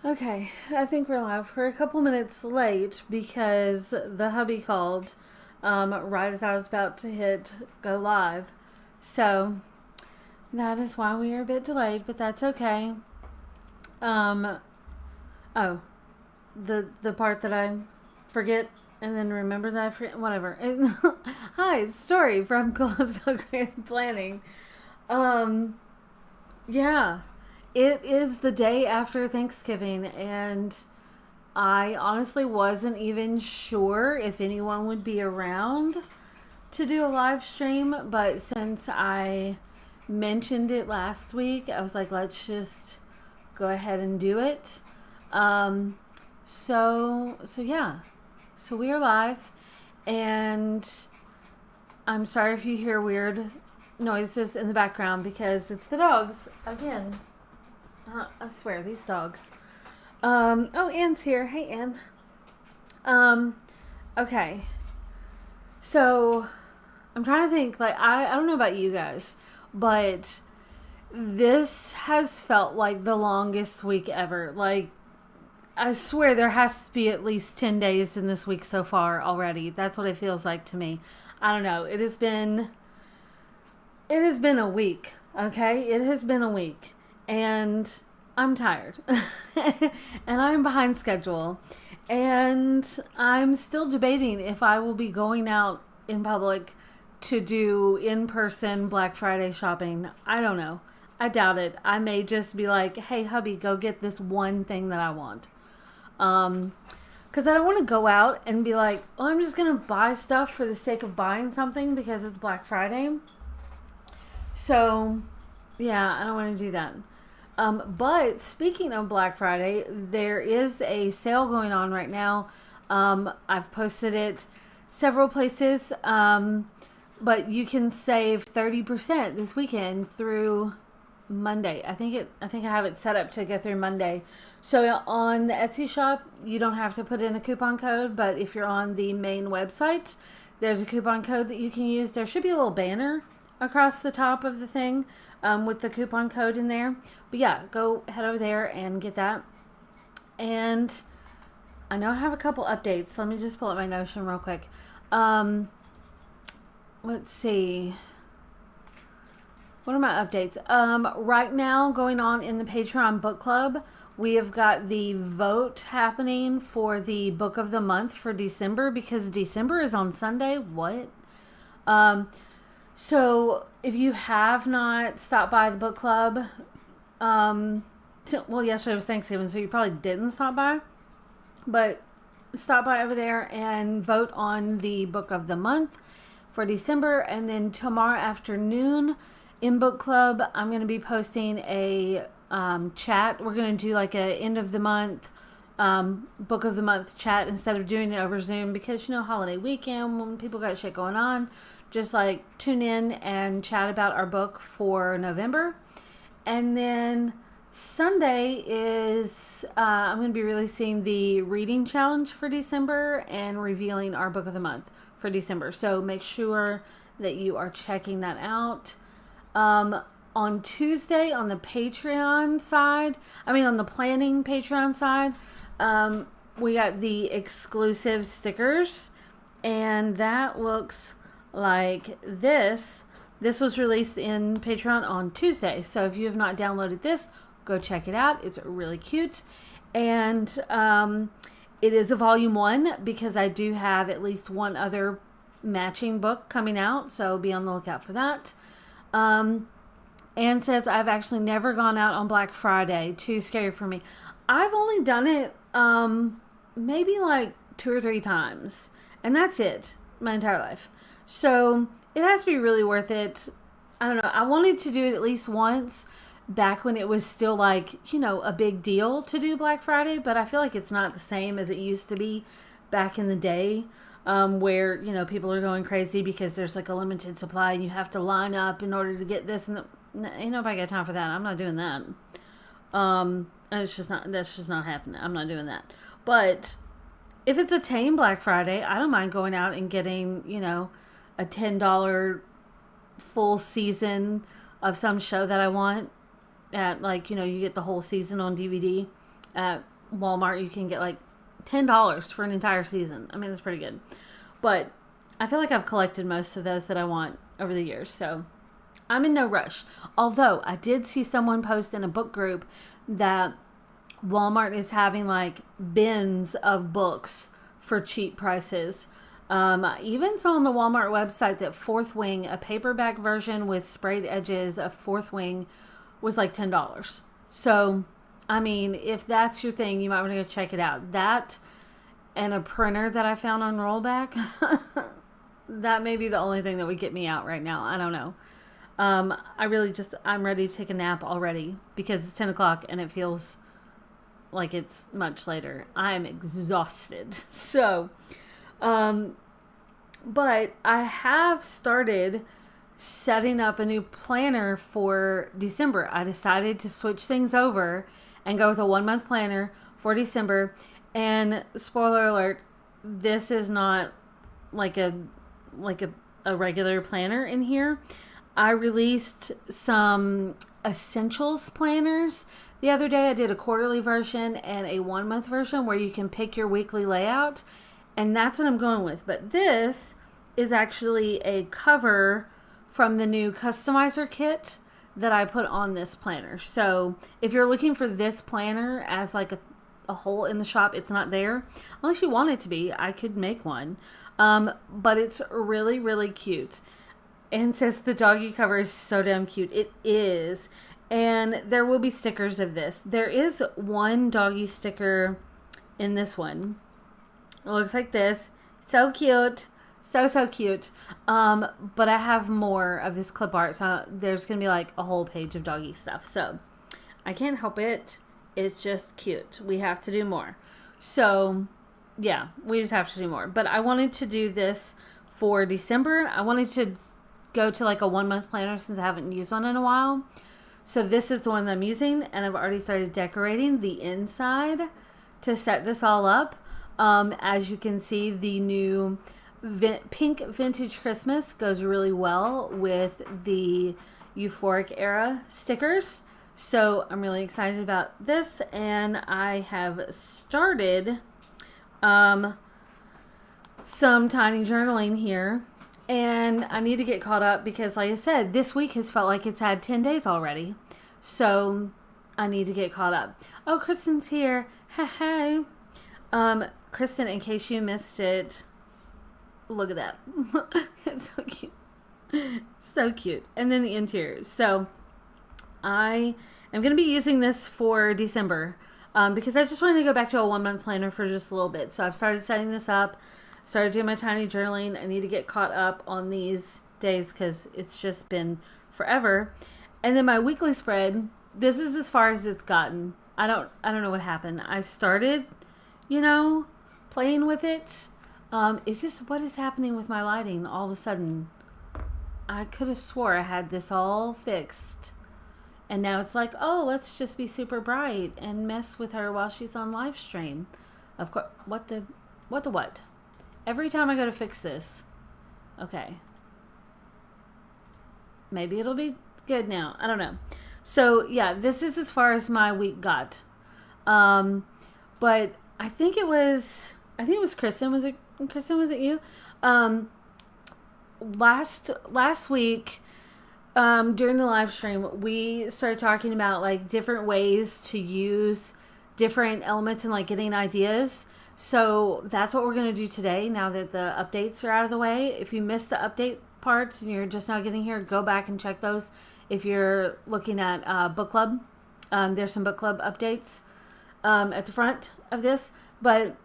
Okay, I think we're live. We're a couple minutes late because the hubby called right as I was about to hit go live. So that is why we are a bit delayed, but that's okay. Um, oh, the part that I forget and then remember that I forget, whatever. Hi, it's Story from Calypso Creative Planning. Um, yeah, it is the day after Thanksgiving, and I honestly wasn't even sure if anyone would be around to do a live stream, but since I mentioned it last week, I was like, let's just go ahead and do it. Um, so yeah, so we are live, and I'm sorry if you hear weird noises in the background because it's the dogs again. I swear, these dogs. Oh, Anne's here. Hey, Anne. Um, okay. So, I'm trying to think, like, I don't know about you guys, but this has felt like the longest week ever. Like, I swear there has to be at least 10 days in this week so far already. That's what it feels like to me. I don't know. It has been a week, okay? It has been a week. And I'm tired. And I'm behind schedule. And I'm still debating if I will be going out in public to do in-person Black Friday shopping. I don't know. I doubt it. I may just be like, hey, hubby, go get this one thing that I want. Because I don't want to go out and be like, oh, I'm just going to buy stuff for the sake of buying something because it's Black Friday. So, yeah, I don't want to do that. But speaking of Black Friday, there is a sale going on right now. I've posted it several places, but you can save 30% this weekend through Monday. I think I have it set up to go through Monday. So on the Etsy shop, you don't have to put in a coupon code, but if you're on the main website, there's a coupon code that you can use. There should be a little banner across the top of the thing with the coupon code in there. But yeah, go head over there and get that. And I know I have a couple updates. Let me just pull up my Notion real quick. Let's see. What are my updates? Right now, going on in the Patreon book club, we have got the vote happening for the book of the month for December because December is on Sunday. What? So if you have not stopped by the book club, well, yesterday was Thanksgiving, so you probably didn't stop by, but stop by over there and vote on the book of the month for December. And then tomorrow afternoon in book club, I'm going to be posting a chat. We're going to do like a end of the month book of the month chat instead of doing it over Zoom because, holiday weekend when people got shit going on. Just like tune in and chat about our book for November. And then Sunday is I'm going to be releasing the reading challenge for December and revealing our book of the month for December. So make sure that you are checking that out. On Tuesday on the Patreon side, on the planning Patreon side, we got the exclusive stickers, and that looks like this. This was released in Patreon on Tuesday. So if you have not downloaded this, go check it out. It's really cute. And it is a volume 1 because I do have at least one other matching book coming out. So be on the lookout for that. Anne says, I've actually never gone out on Black Friday. Too scary for me. I've only done it maybe like 2 or 3 times. And that's it. My entire life. So it has to be really worth it. I don't know. I wanted to do it at least once back when it was still like, a big deal to do Black Friday. But I feel like it's not the same as it used to be back in the day where, people are going crazy because there's like a limited supply and you have to line up in order to get this. And ain't nobody got time for that. I'm not doing that. That's just not happening. I'm not doing that. But if it's a tame Black Friday, I don't mind going out and getting, a $10 full season of some show that I want at you get the whole season on DVD at Walmart, you can get like $10 for an entire season. I mean, that's pretty good. But I feel like I've collected most of those that I want over the years. So I'm in no rush. Although I did see someone post in a book group that Walmart is having like bins of books for cheap prices. I even saw on the Walmart website that Fourth Wing, a paperback version with sprayed edges of Fourth Wing, was like $10. So, I mean, if that's your thing, you might want to go check it out. That and a printer that I found on Rollback, that may be the only thing that would get me out right now. I don't know. I'm ready to take a nap already because it's 10 o'clock and it feels like it's much later. I'm exhausted. So, but I have started setting up a new planner for December. I decided to switch things over and go with a 1-month planner for December. And spoiler alert, this is not like a regular planner in here. I released some essentials planners the other day. I did a quarterly version and a 1-month version where you can pick your weekly layout, and that's what I'm going with. But this is actually a cover from the new customizer kit that I put on this planner. So if you're looking for this planner as like a whole in the shop, it's not there. Unless you want it to be, I could make one. But it's really, really cute. And says the doggy cover is so damn cute. It is. And there will be stickers of this. There is one doggy sticker in this one. It looks like this. So cute. So cute. But I have more of this clip art. So there's going to be like a whole page of doggy stuff. So I can't help it. It's just cute. We have to do more. So yeah, we just have to do more. But I wanted to do this for December. I wanted to go to like a 1-month planner since I haven't used one in a while. So this is the one that I'm using, and I've already started decorating the inside to set this all up. As you can see, the new pink vintage Christmas goes really well with the Euphoric era stickers. So I'm really excited about this, and I have started some tiny journaling here. And I need to get caught up because, like I said, this week has felt like it's had 10 days already. So I need to get caught up. Oh, Kristen's here. Hey. Kristen, in case you missed it, look at that. It's so cute. So cute. And then the interior. So I am going to be using this for December because I just wanted to go back to a 1-month planner for just a little bit. So I've started setting this up. Started doing my tiny journaling. I need to get caught up on these days because it's just been forever. And then my weekly spread, this is as far as it's gotten. I don't know what happened. I started, playing with it. What is happening with my lighting all of a sudden? I could have swore I had this all fixed. And now it's like, oh, let's just be super bright and mess with her while she's on live stream. Of course, what? Every time I go to fix this. Okay. Maybe it'll be good now. I don't know. So, yeah, this is as far as my week got. But I think it was Kristen. Was it you? Last week, during the live stream, we started talking about like different ways to use different elements and like getting ideas. So that's what we're going to do today now that the updates are out of the way. If you missed the update parts and you're just now getting here, go back and check those. If you're looking at book club, there's some book club updates at the front of this. But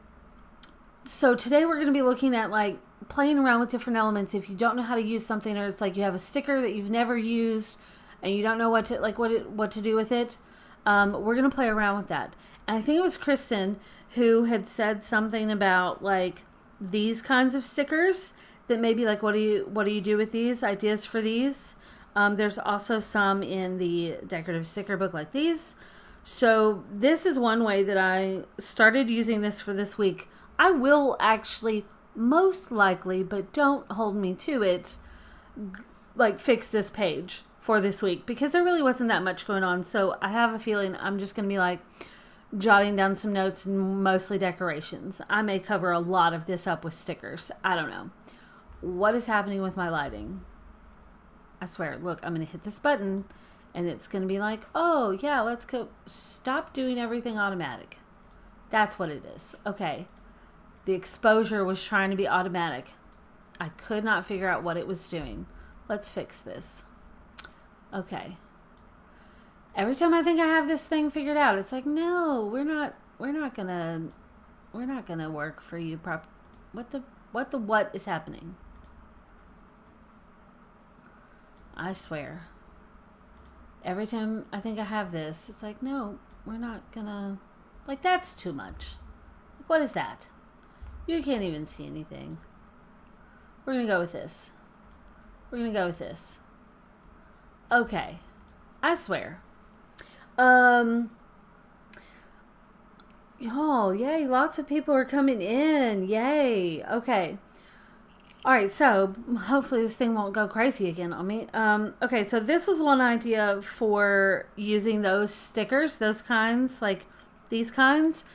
so today we're going to be looking at like playing around with different elements. If you don't know how to use something, or it's like you have a sticker that you've never used and you don't know what to do with it, we're going to play around with that. And I think it was Kristen who had said something about like these kinds of stickers that maybe like what do you do with these ideas for these. There's also some in the decorative sticker book like these. So this is one way that I started using this for this week. I will actually most likely, but don't hold me to it, like fix this page for this week because there really wasn't that much going on. So I have a feeling I'm just going to be like jotting down some notes and mostly decorations. I may cover a lot of this up with stickers. I don't know. What is happening with my lighting? I swear, look, I'm going to hit this button and it's going to be like, oh yeah, let's go. Stop doing everything automatic. That's what it is. Okay. The exposure was trying to be automatic. I could not figure out what it was doing. Let's fix this. Okay. Every time I think I have this thing figured out, it's like, no, we're not gonna work for you what is happening? I swear. Every time I think I have this, it's like, no, we're not gonna, like, that's too much. Like, what is that? You can't even see anything. We're gonna go with this. We're gonna go with this. Okay. I swear. Oh, yay. Lots of people are coming in. Yay. Okay. All right. So hopefully this thing won't go crazy again on me. Okay. So this was one idea for using those stickers, those kinds, like these kinds.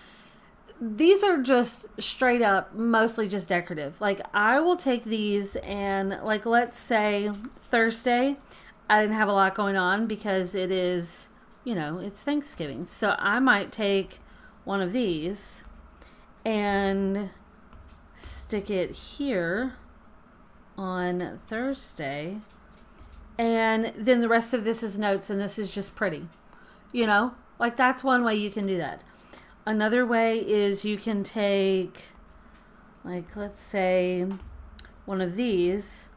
These are just straight up, mostly just decorative. Like, I will take these and, like, let's say Thursday, I didn't have a lot going on because it is, you know, it's Thanksgiving. So I might take one of these and stick it here on Thursday. And then the rest of this is notes and this is just pretty. You know, like, that's one way you can do that. Another way is you can take, like, let's say one of these.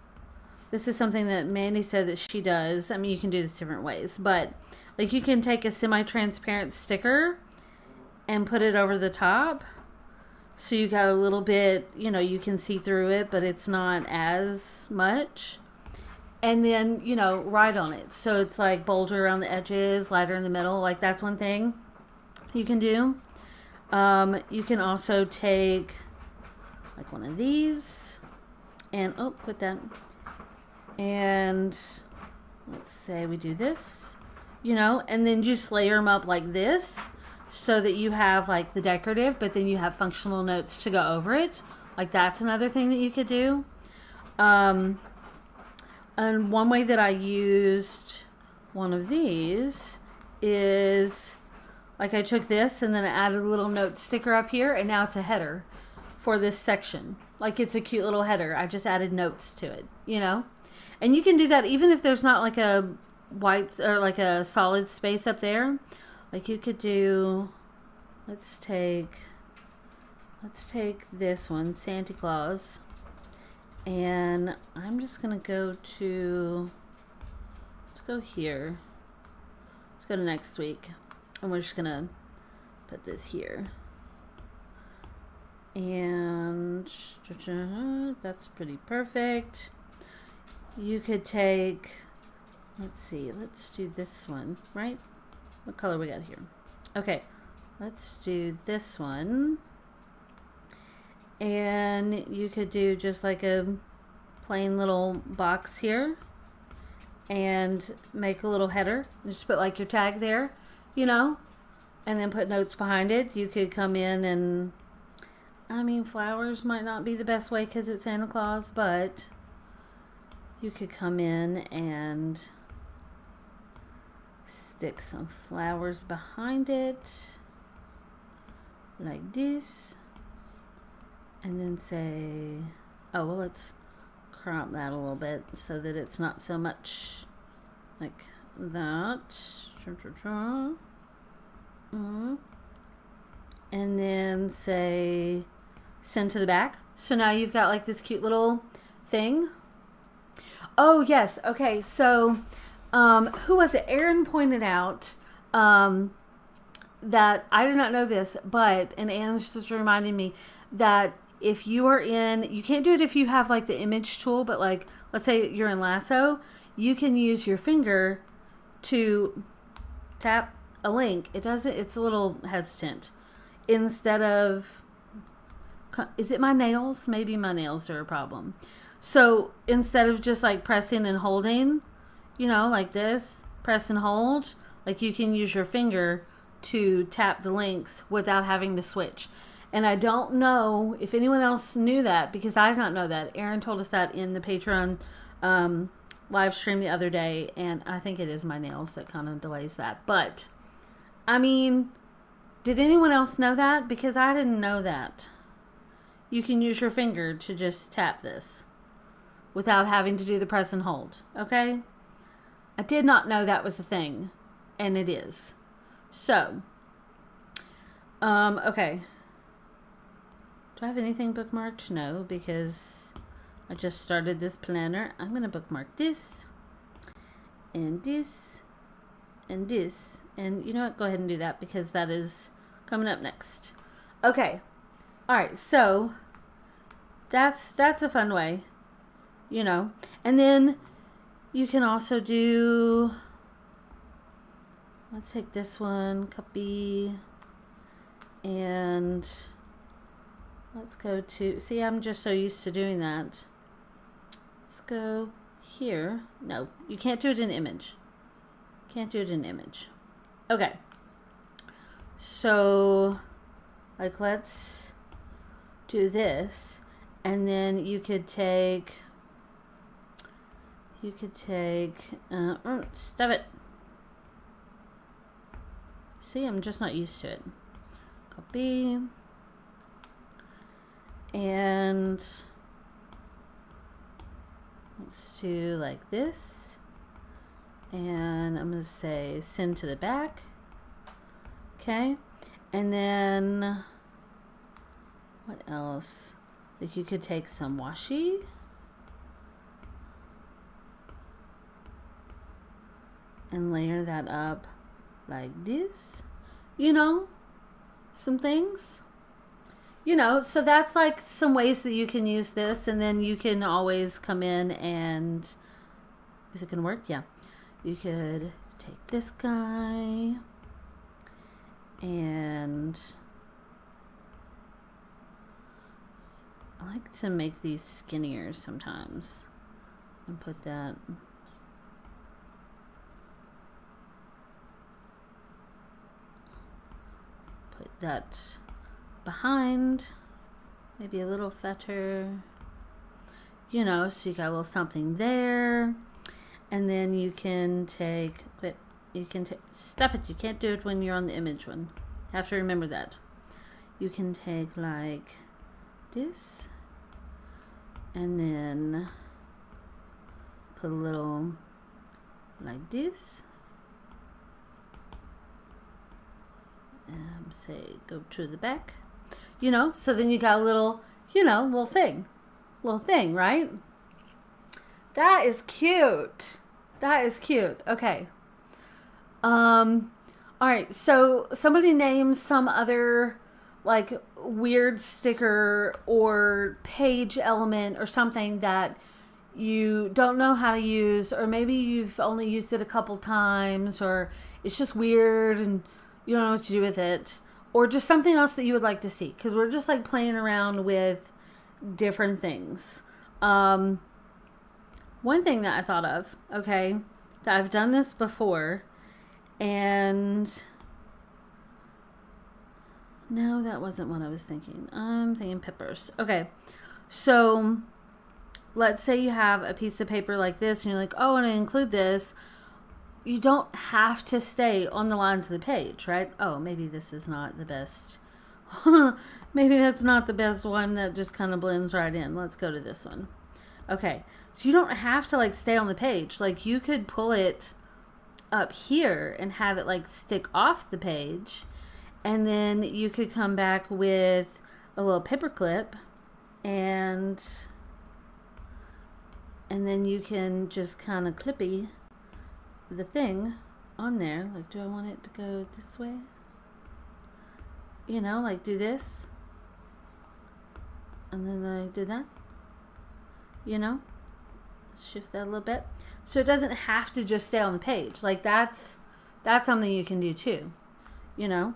This is something that Mandy said that she does. I mean, you can do this different ways, but like, you can take a semi-transparent sticker and put it over the top. So you got a little bit, you know, you can see through it, but it's not as much. And then, you know, write on it. So it's like bolder around the edges, lighter in the middle. Like, that's one thing you can do. You can also take like one of these and, oh, quit that. And let's say we do this, you know, and then just layer them up like this so that you have like the decorative, but then you have functional notes to go over it. Like, that's another thing that you could do. And one way that I used one of these is, like, I took this and then I added a little note sticker up here, and now it's a header for this section. Like, it's a cute little header. I just added notes to it, you know? And you can do that even if there's not like a white or like a solid space up there. Like, you could do, let's take this one, Santa Claus. And I'm just going to go to, let's go here. Let's go to next week. And we're just going to put this here. And that's pretty perfect. You could take, let's see, let's do this one, right? What color we got here? Okay, let's do this one. And you could do just like a plain little box here. And make a little header. Just put like your tag there. You know, and then put notes behind it. You could come in and, I mean, flowers might not be the best way because it's Santa Claus, but you could come in and stick some flowers behind it like this, and then say, oh, well, let's crop that a little bit so that it's not so much like that. And then say send to the back. So now you've got like this cute little thing. Oh yes, okay. So who was it? Aaron pointed out that I did not know this, but and Anne's just reminded me that if you are in, you can't do it if you have like the image tool, but like let's say you're in Lasso, you can use your finger to tap a link. It doesn't, it's a little hesitant. Instead of, is it my nails? Maybe my nails are a problem. So instead of just like pressing and holding, you know, like this, press and hold, like you can use your finger to tap the links without having to switch. And I don't know if anyone else knew that, because I did not know that. Aaron told us that in the Patreon live stream the other day, and I think it is my nails that kind of delays that. But, I mean, did anyone else know that? Because I didn't know that. You can use your finger to just tap this without having to do the press and hold, okay? I did not know that was a thing, and it is. So, okay. Do I have anything bookmarked? No, because I just started this planner. I'm going to bookmark this, and this, and this. And you know what? Go ahead and do that, because that is coming up next. Okay. All right. So, that's a fun way, you know. And then you can also do, let's take this one, copy, and let's go to, see, I'm just so used to doing that. Let's go here. No, you can't do it in image. Can't do it in image. Okay. So, like, let's do this. And then you could take, stop it. See, I'm just not used to it. Copy. And let's do like this. And I'm going to say send to the back. Okay. And then what else? Like, you could take some washi. And layer that up like this. You know, some things. You know, so that's like some ways that you can use this, and then you can always come in and, is it going to work? Yeah. You could take this guy and I like to make these skinnier sometimes and put that. Put that behind, maybe a little fatter, you know, so you got a little something there. And then you can take, stop it, you can't do it when you're on the image one. You have to remember that. You can take like this, and then put a little like this. Say go to the back, you know, so then you got a little, you know, little thing, right? That is cute. That is cute. Okay. All right. So somebody names some other like weird sticker or page element or something that you don't know how to use, or maybe you've only used it a couple times, or it's just weird and you don't know what to do with it, or just something else that you would like to see, because we're just like playing around with different things. One thing that I thought of, okay, that I've done this before, and no, that wasn't what I was thinking. I'm thinking peppers. Okay, so let's say you have a piece of paper like this, and you're like, oh, I want to include this. You don't have to stay on the lines of the page, right? Oh, maybe this is not the best. Maybe that's not the best one that just kind of blends right in. Let's go to this one. Okay, so you don't have to like stay on the page. Like, you could pull it up here and have it like stick off the page, and then you could come back with a little paper clip, and then you can just kind of clippy the thing on there. Like, do I want it to go this way? You know, like do this, and then I do that, you know, shift that a little bit. So it doesn't have to just stay on the page. Like, that's something you can do too, you know.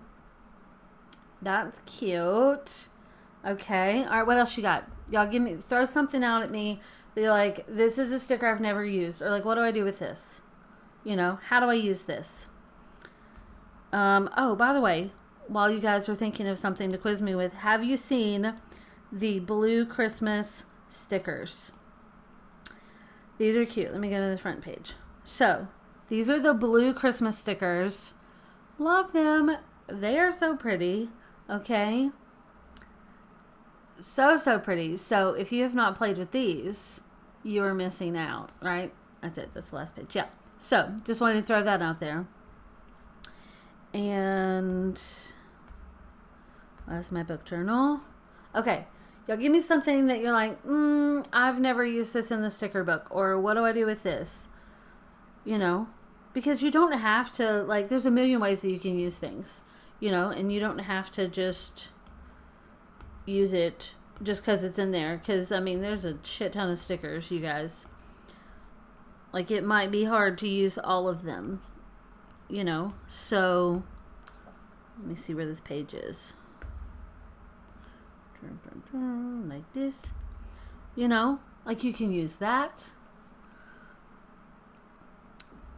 That's cute. Okay. All right. What else you got? Y'all throw something out at me that you're like, this is a sticker I've never used, or like, what do I do with this? You know, how do I use this? Oh, by the way, while you guys are thinking of something to quiz me with, have you seen the blue Christmas stickers? These are cute. Let me go to the front page. So, these are the blue Christmas stickers. Love them. They are so pretty. Okay. So pretty. So, if you have not played with these, you are missing out, right? That's it. That's the last page. Yeah. So, just wanted to throw that out there. And that's my book journal. Okay. Y'all give me something that you're like, I've never used this in the sticker book. Or what do I do with this? You know, because you don't have to, like, there's a million ways that you can use things, you know, and you don't have to just use it just because it's in there. Because, I mean, there's a shit ton of stickers, you guys. Like, it might be hard to use all of them, you know. So, let me see where this page is. Like this, you know, like you can use that.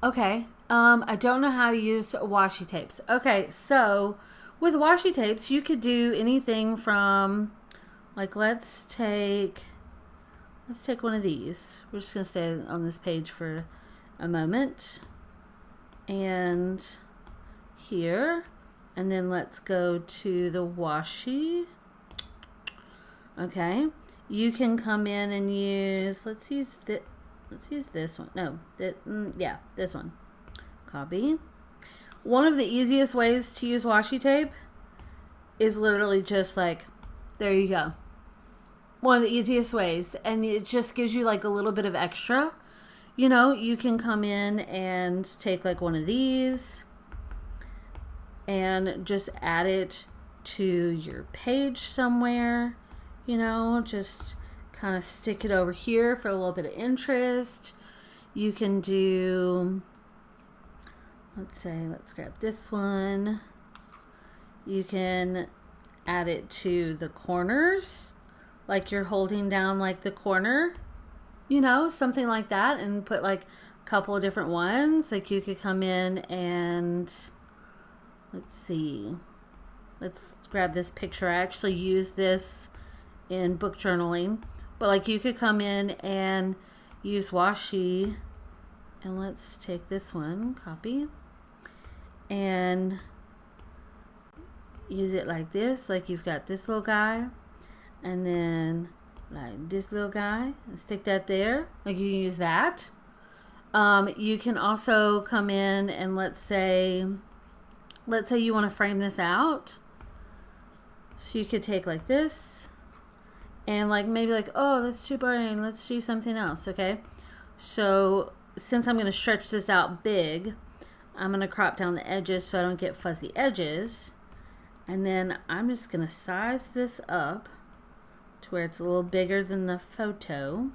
Okay, I don't know how to use washi tapes. Okay, so with washi tapes, you could do anything from, like, let's take one of these. We're just gonna stay on this page for a moment, and here, and then let's go to the washi. Okay, you can come in and use, let's use this one. No, yeah, this one. Copy. One of the easiest ways to use washi tape is literally just like, there you go. One of the easiest ways, and it just gives you like a little bit of extra. You know, you can come in and take like one of these and just add it to your page somewhere. You know, just kind of stick it over here for a little bit of interest. You can do, let's grab this one. You can add it to the corners, like you're holding down like the corner, you know, something like that, and put like a couple of different ones. Like you could come in and, let's see, let's grab this picture. I actually use this in book journaling, but like you could come in and use washi, and let's take this one, copy, and use it like this. Like you've got this little guy, and then like this little guy, and stick that there. Like you can use that. You can also come in and let's say you want to frame this out. So you could take like this, and like maybe like, oh, that's too boring, let's do something else. Okay, so since I'm going to stretch this out big, I'm going to crop down the edges so I don't get fuzzy edges, and then I'm just going to size this up to where it's a little bigger than the photo,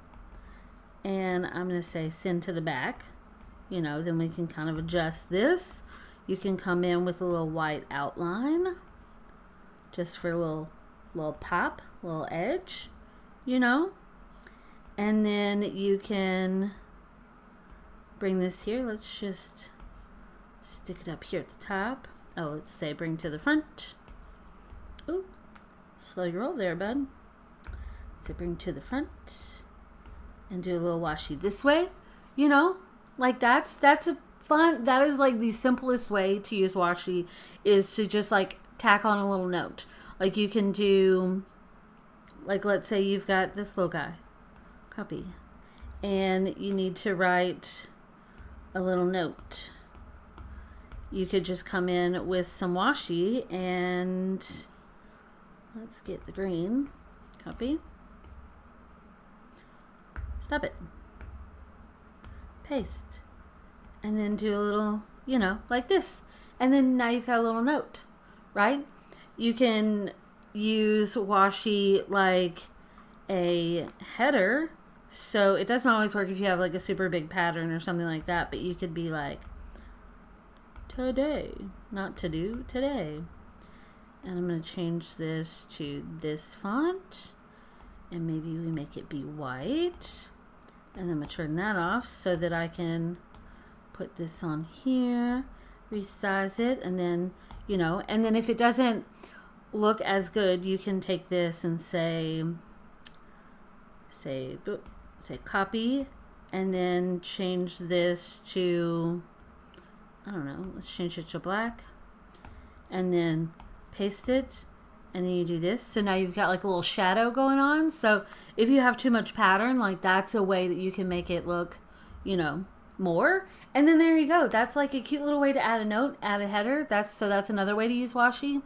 and I'm going to say send to the back. You know, then we can kind of adjust this. You can come in with a little white outline just for a little pop, little edge, you know, and then you can bring this here. Let's just stick it up here at the top. Oh, let's say bring to the front. Ooh, slow your roll there, bud. So bring to the front and do a little washi this way, you know, like that's a fun, that is like the simplest way to use washi, is to just like tack on a little note. Like you can do, like let's say you've got this little guy, copy, and you need to write a little note. You could just come in with some washi and let's get the green, copy, stop it, paste, and then do a little, you know, like this, and then now you've got a little note, right? You can use washi like a header, so it doesn't always work if you have like a super big pattern or something like that, but you could be like, today, not to do, today. And I'm going to change this to this font, and maybe we make it be white, and then I'm going to turn that off so that I can put this on here, resize it, and then, you know, and then if it doesn't look as good, you can take this and say copy, and then change this to, I don't know, let's change it to black, and then paste it, and then you do this. So now you've got like a little shadow going on. So if you have too much pattern, like that's a way that you can make it look, you know, more. And then there you go. That's like a cute little way to add a note, add a header. That's another way to use washi.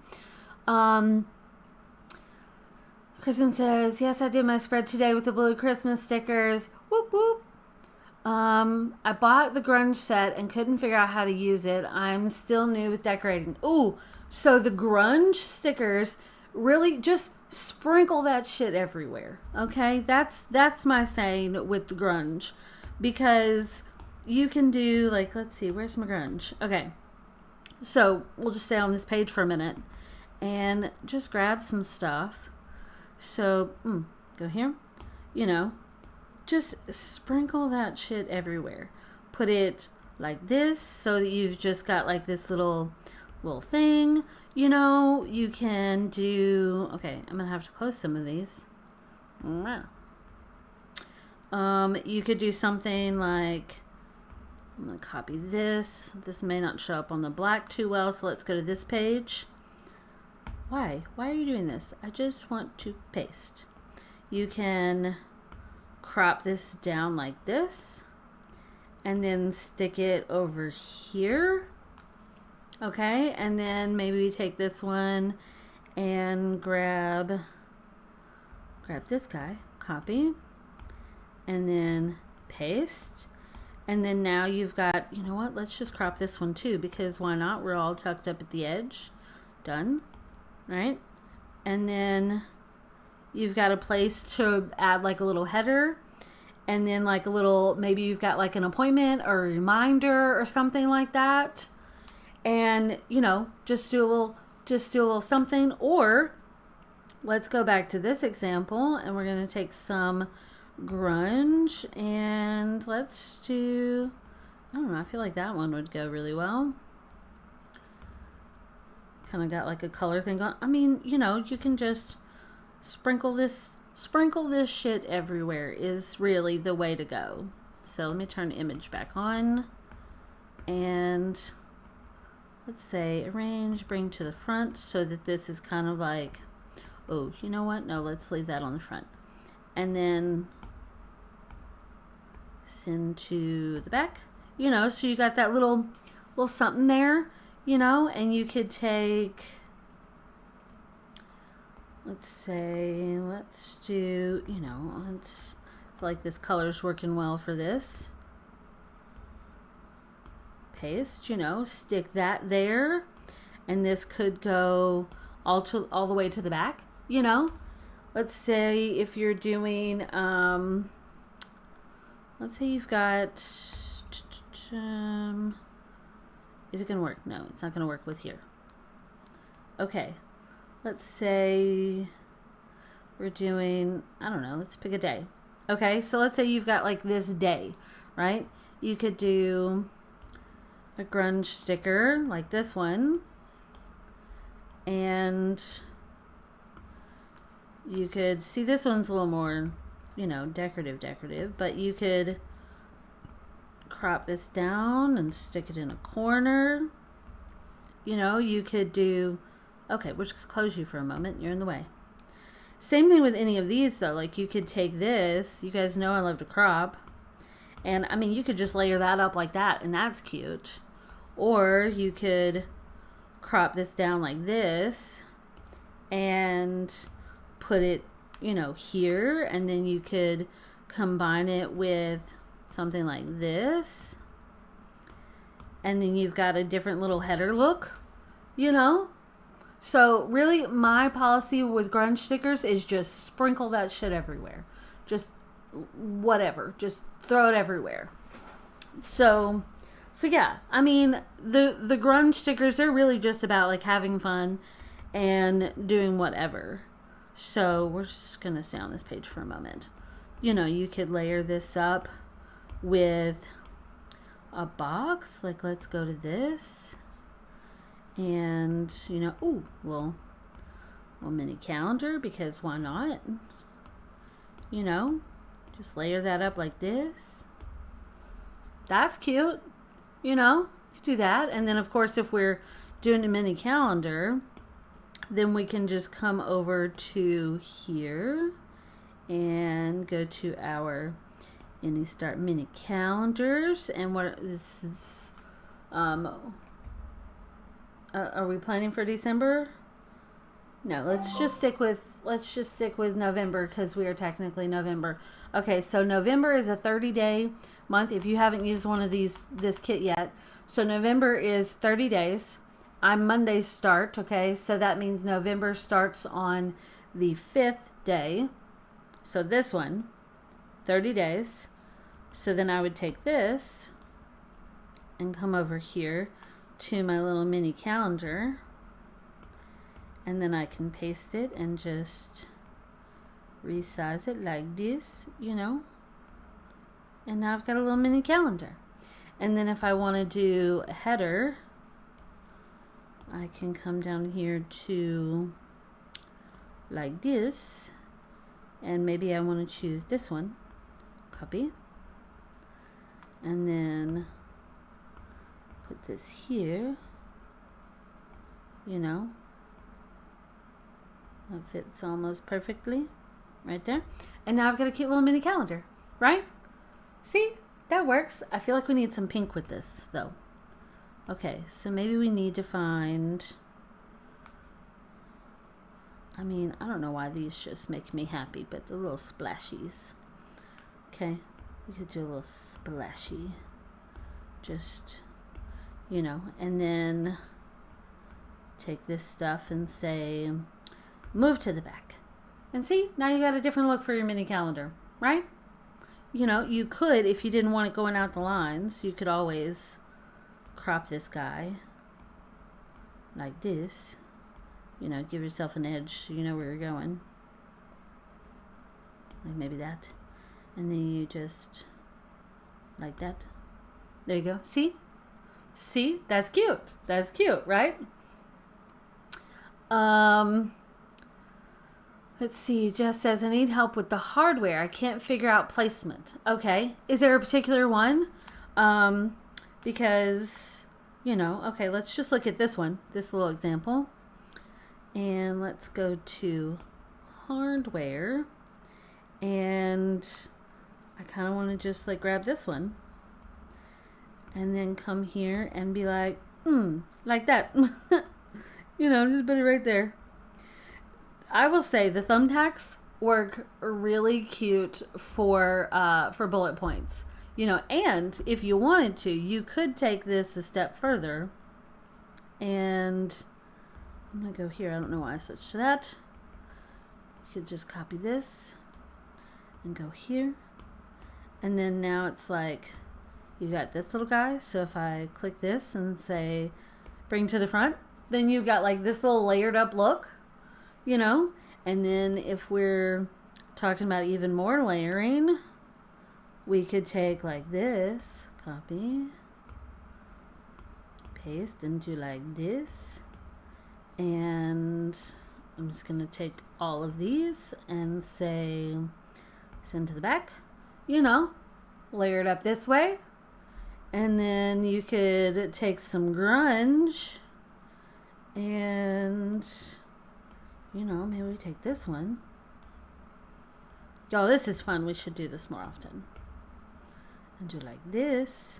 Kristen says, yes, I did my spread today with the blue Christmas stickers. Whoop, whoop. I bought the grunge set and couldn't figure out how to use it. I'm still new with decorating. Ooh, so the grunge stickers, really just sprinkle that shit everywhere. Okay? That's my saying with the grunge. Because you can do, like, let's see, where's my grunge? Okay. So we'll just stay on this page for a minute and just grab some stuff. So, go here, you know, just sprinkle that shit everywhere. Put it like this so that you've just got like this little thing, you know. You can do, okay, I'm gonna have to close some of these. You could do something like, I'm gonna copy this. This may not show up on the black too well, so let's go to this page. Why are you doing this? I just want to paste. You can crop this down like this and then stick it over here. Okay, and then maybe we take this one and grab this guy, copy, and then paste. And then now you've got, you know what, let's just crop this one too, because why not? We're all tucked up at the edge. Done. Right? And then you've got a place to add like a little header, and then like a little, maybe you've got like an appointment or a reminder or something like that. And, you know, just do a little something. Or let's go back to this example, and we're going to take some grunge and let's do, I don't know, I feel like that one would go really well. Kind of got like a color thing on. I mean, you know, you can just sprinkle this shit everywhere is really the way to go. So let me turn the image back on, and let's say arrange, bring to the front, so that this is kind of like, oh, you know what? No, let's leave that on the front. And then send to the back, you know, so you got that little something there, you know. And you could take, let's say, let's do, you know, I feel like this color's working well for this. Paste, you know, stick that there, and this could go all the way to the back, you know. Let's say if you're doing, let's say you've got, is it going to work? No, it's not going to work with here. Okay. Let's say we're doing, I don't know, let's pick a day. Okay, so let's say you've got like this day, right? You could do a grunge sticker like this one. And you could see this one's a little more, you know, decorative, but you could crop this down and stick it in a corner. You know, you could do, okay, we'll just close you for a moment. You're in the way. Same thing with any of these though. Like you could take this, you guys know I love to crop. And I mean, you could just layer that up like that, and that's cute. Or you could crop this down like this and put it, you know, here, and then you could combine it with something like this, and then you've got a different little header look, you know. So really my policy with grunge stickers is just sprinkle that shit everywhere. Just whatever, just throw it everywhere. So yeah, I mean, the grunge stickers, they're really just about like having fun and doing whatever. So we're just going to stay on this page for a moment. You know, you could layer this up with a box. Like, let's go to this. And, you know, ooh, well, mini calendar, because why not? You know, just layer that up like this. That's cute. You know, you do that. And then, of course, if we're doing a mini calendar, then we can just come over to here and go to our Start mini calendars. And what this is, are we planning for December? No, let's just stick with November, because we are technically November. Okay, so November is a 30-day month if you haven't used one of this kit yet. So November is 30 days. I'm Monday's start, okay? So that means November starts on the 5th day. So this one, 30 days. So then I would take this and come over here to my little mini calendar. And then I can paste it and just resize it like this, you know. And now I've got a little mini calendar. And then if I want to do a header, I can come down here to like this. And maybe I want to choose this one. Copy. And then put this here, you know. That fits almost perfectly right there. And now I've got a cute little mini calendar, right? See, that works. I feel like we need some pink with this though. Okay, so maybe we need to find, I mean, I don't know why these just make me happy, but the little splashies. Okay, we could do a little splashy. Just, you know, and then take this stuff and say, move to the back. And see, now you got a different look for your mini calendar, right? You know, you could, if you didn't want it going out the lines, you could always crop this guy like this. You know, give yourself an edge so you know where you're going. Like maybe that. And then you just, like that. There you go. See? See? That's cute. That's cute, right? Let's see. Jess says, I need help with the hardware. I can't figure out placement. Okay. Is there a particular one? Because, you know, okay, let's just look at this one, this little example. And let's go to hardware. And I kind of want to just like grab this one. And then come here and be like, like that. You know, just put it right there. I will say the thumbtacks work really cute for bullet points. You know, and if you wanted to, you could take this a step further. And I'm going to go here. I don't know why I switched to that. You could just copy this and go here. And then now it's like, you got this little guy. So if I click this and say, bring to the front, then you've got like this little layered up look. You know, and then if we're talking about even more layering, we could take like this, copy, paste, and do like this. And I'm just going to take all of these and say, send to the back, you know, layer it up this way. And then you could take some grunge and, you know, maybe we take this one. Y'all, this is fun. We should do this more often. And do like this.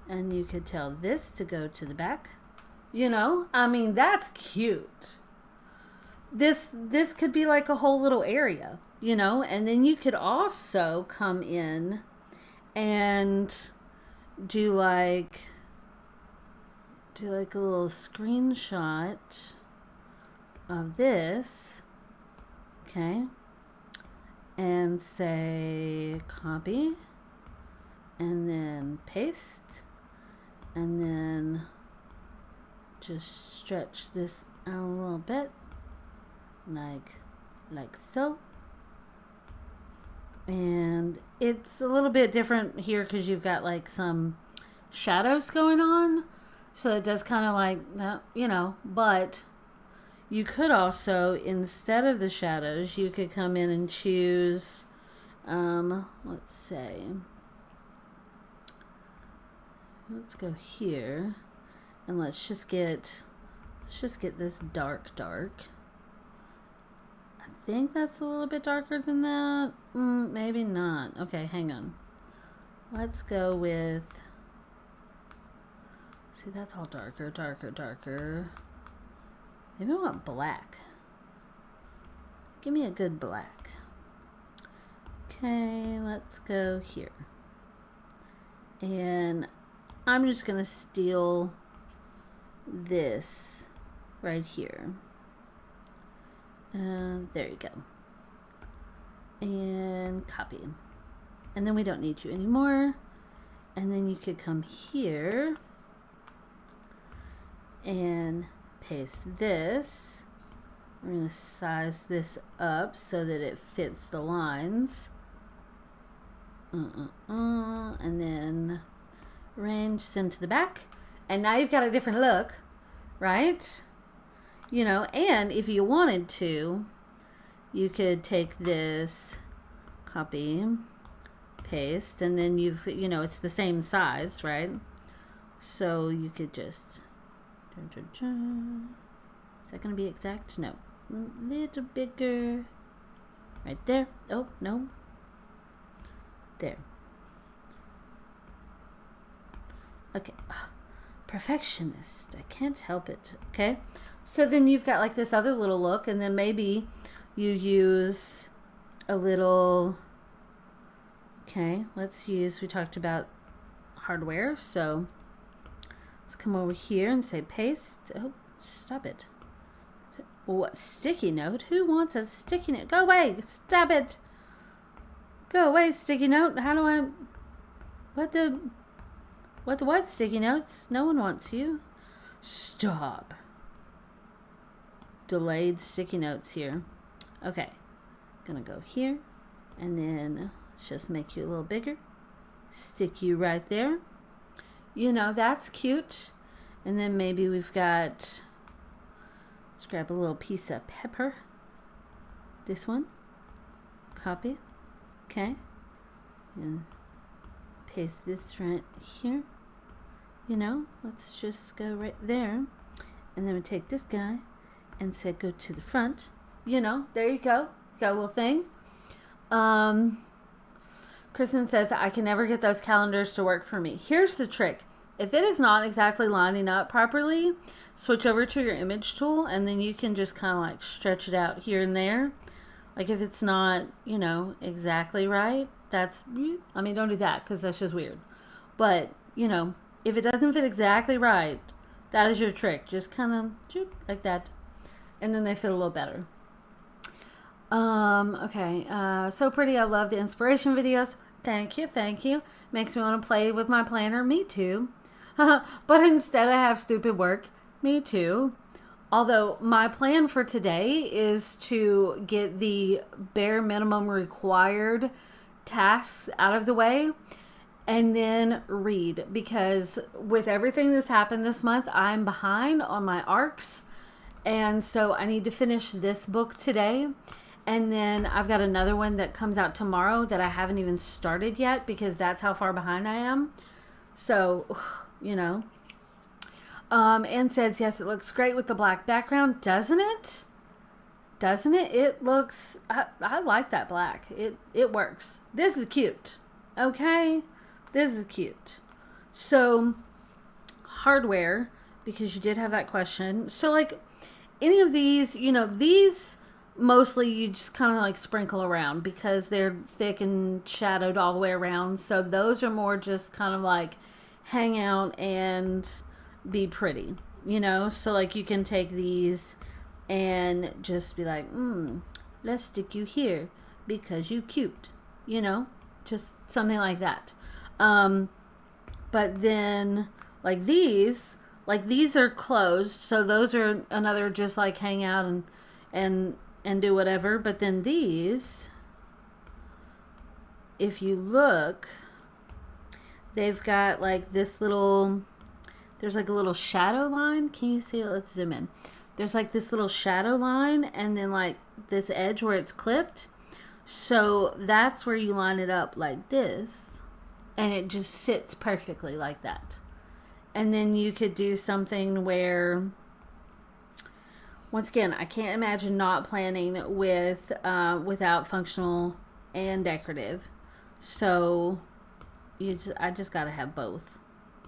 And you could tell this to go to the back. You know, I mean, that's cute. This could be like a whole little area, you know. And then you could also come in and do like a little screenshot of this, okay, and say copy, and then paste, and then just stretch this out a little bit, like so. And it's a little bit different here because you've got like some shadows going on. So it does kind of like that, you know, but you could also, instead of the shadows, you could come in and choose, let's say, let's go here and let's just get this dark. I think that's a little bit darker than that. Maybe not. Okay, hang on. Let's go with, see, that's all darker. Maybe I want black. Give me a good black. Okay, let's go here. And I'm just going to steal this right here. There you go. And copy. And then we don't need you anymore. And then you could come here and paste this. We're going to size this up so that it fits the lines. And then range, send to the back. And now you've got a different look, right? You know, and if you wanted to, you could take this, copy, paste, and then you know, it's the same size, right? So you could just, is that going to be exact? No. A little bigger. Right there. Oh, no. There. Okay. Perfectionist. I can't help it. Okay. So then you've got like this other little look, and then maybe you use a little, okay, let's use, we talked about hardware, so let's come over here and say paste. Oh, stop it. What, sticky note? Who wants a sticky note? Go away. Stop it. Go away, sticky note. How do I, what sticky notes? No one wants you. Stop. Delayed sticky notes here. Okay. Gonna go here. And then let's just make you a little bigger. Stick you right there. You know, that's cute. And then maybe we've got, let's grab a little piece of pepper. This one. Copy. Okay. And paste this right here. You know, let's just go right there. And then we take this guy and say go to the front. You know, there you go. Got a little thing. Kristen says, I can never get those calendars to work for me. Here's the trick. If it is not exactly lining up properly, switch over to your image tool, and then you can just kind of like stretch it out here and there. Like if it's not, you know, exactly right, that's, I mean, don't do that because that's just weird. But, you know, if it doesn't fit exactly right, that is your trick. Just kind of like that. And then they fit a little better. Okay. So pretty. I love the inspiration videos. Thank you. Makes me want to play with my planner. Me too. But instead I have stupid work. Me too. Although my plan for today is to get the bare minimum required tasks out of the way and then read, because with everything that's happened this month, I'm behind on my arcs. And so I need to finish this book today. And then I've got another one that comes out tomorrow that I haven't even started yet because that's how far behind I am. So, you know. Anne says, yes, it looks great with the black background. Doesn't it? Doesn't it? It looks, I like that black. It works. This is cute. Okay? This is cute. So, hardware, because you did have that question. So, like, any of these, you know, these mostly you just kind of like sprinkle around because they're thick and shadowed all the way around. So those are more just kind of like hang out and be pretty, you know? So like you can take these and just be like, let's stick you here because you cute, you know? Just something like that. But then like these are closed. So those are another just like hang out and do whatever. But then these, if you look, they've got like this little there's like a little shadow line. Can you see it? Let's zoom in. There's like this little shadow line and then like this edge where it's clipped. So that's where you line it up like this, and it just sits perfectly like that. And then you could do something where, once again, I can't imagine not planning with without functional and decorative. So I just gotta have both.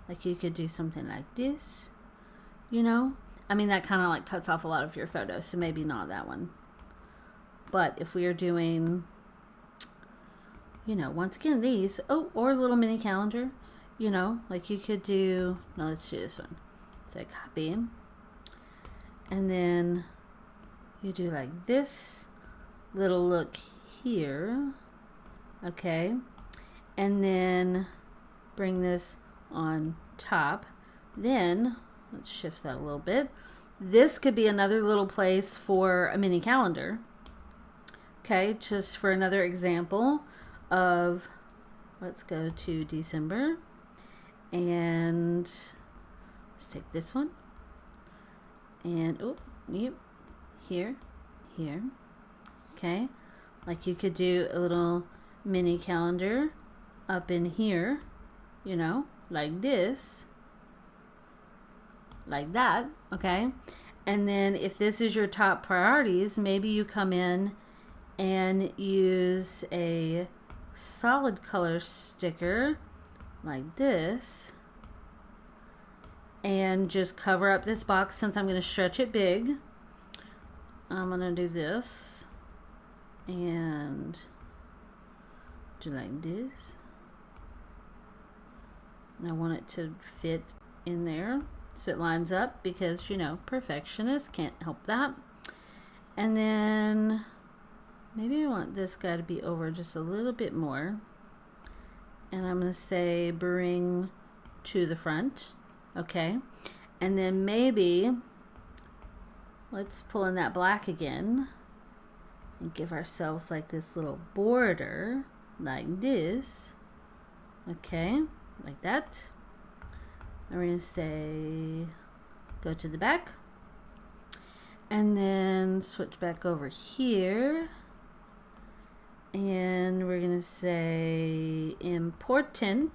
Like you could do something like this, you know. I mean, that kind of like cuts off a lot of your photos, so maybe not that one. But if we are doing, you know, once again, these, oh, or a little mini calendar, you know, like you could do, no, let's do this one. So copy. And then you do like this little look here. Okay. And then bring this on top. Then, let's shift that a little bit. This could be another little place for a mini calendar. Okay, just for another example of, let's go to December, and let's take this one, and oh, yep, here, okay, like you could do a little mini calendar up in here, you know, like this, like that, okay, and then if this is your top priorities, maybe you come in and use a solid color sticker like this and just cover up this box. Since I'm going to stretch it big, I'm going to do this and do like this, and I want it to fit in there so it lines up, because, you know, perfectionists can't help that. And then maybe I want this guy to be over just a little bit more. And I'm going to say bring to the front. Okay. And then maybe let's pull in that black again and give ourselves like this little border like this. Okay. Like that. And we're going to say go to the back. And then switch back over here. And we're going to say important.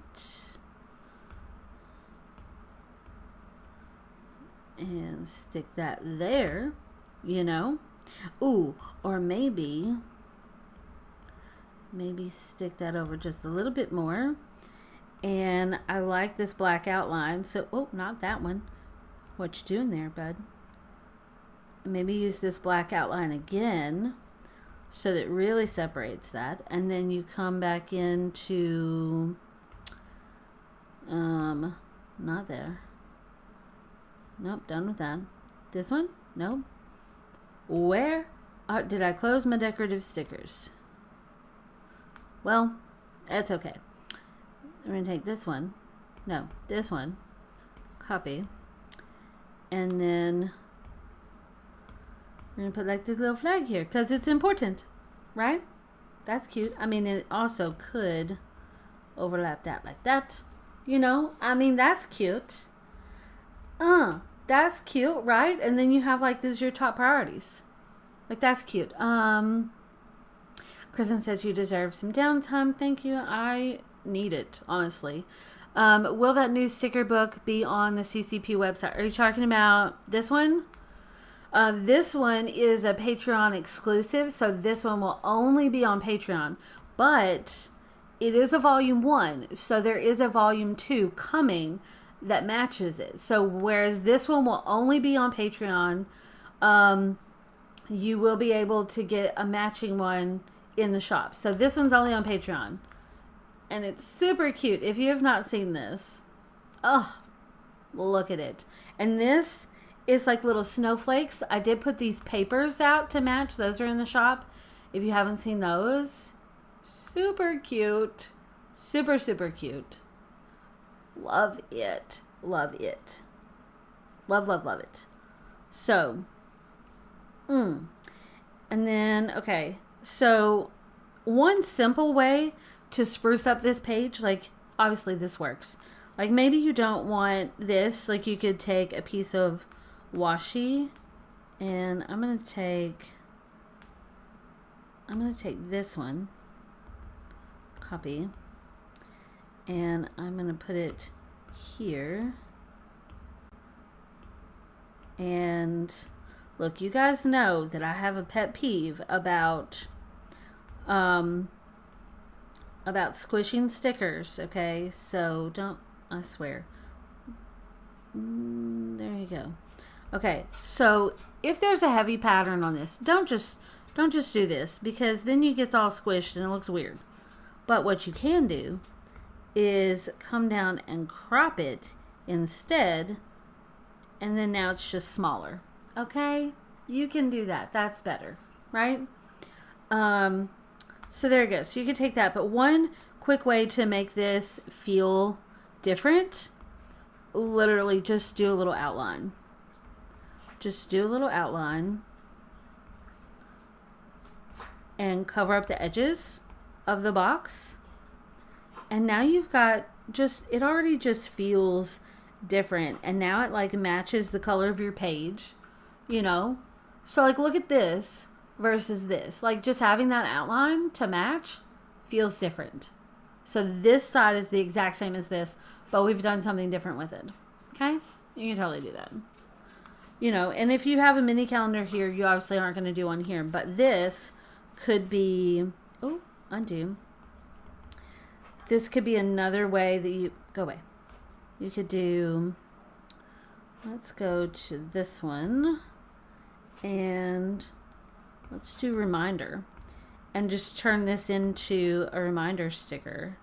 And stick that there, you know. Ooh, or maybe stick that over just a little bit more. And I like this black outline. So, oh, not that one. What you doing there, bud? Maybe use this black outline again, so that it really separates that. And then you come back into, not there. Nope, done with that. This one? Nope. Where did I close my decorative stickers? Well, that's okay. I'm going to take this one. No, this one. Copy. And then we're going to put like this little flag here because it's important, right? That's cute. I mean, it also could overlap that like that. You know, I mean, that's cute. That's cute, right? And then you have like, this is your top priorities. Like, that's cute. Kristen says you deserve some downtime. Thank you. I need it, honestly. Will that new sticker book be on the CCP website? Are you talking about this one? This one is a Patreon exclusive, so this one will only be on Patreon. But it is a volume 1, so there is a volume 2 coming that matches it. So whereas this one will only be on Patreon, you will be able to get a matching one in the shop. So this one's only on Patreon. And it's super cute. If you have not seen this, oh, look at it. And this is like little snowflakes. I did put these papers out to match. Those are in the shop. If you haven't seen those, super cute. Super, super cute. Love it. Love it. Love, love, love it. So, and then, okay. So, one simple way to spruce up this page, like, obviously this works, Like maybe you don't want this, like you could take a piece of washi, and I'm gonna take this one, copy, and I'm gonna put it here. And look, you guys know that I have a pet peeve about squishing stickers, okay? So don't, I swear. There you go. Okay, so if there's a heavy pattern on this, don't just do this, because then you get all squished and it looks weird. But what you can do is come down and crop it instead, and then now it's just smaller. Okay, you can do that. That's better, right? So there it goes. So you can take that, but one quick way to make this feel different, literally just do a little outline. Just do a little outline and cover up the edges of the box. And now you've got just, it already just feels different. And now it like matches the color of your page, you know? So like look at this versus this. Like just having that outline to match feels different. So this side is the exact same as this, but we've done something different with it. Okay? You can totally do that. You know, and if you have a mini calendar here, you obviously aren't going to do one here, but this could be, oh, undo. This could be another way that you, go away. You could do, let's go to this one, and let's do reminder, and just turn this into a reminder sticker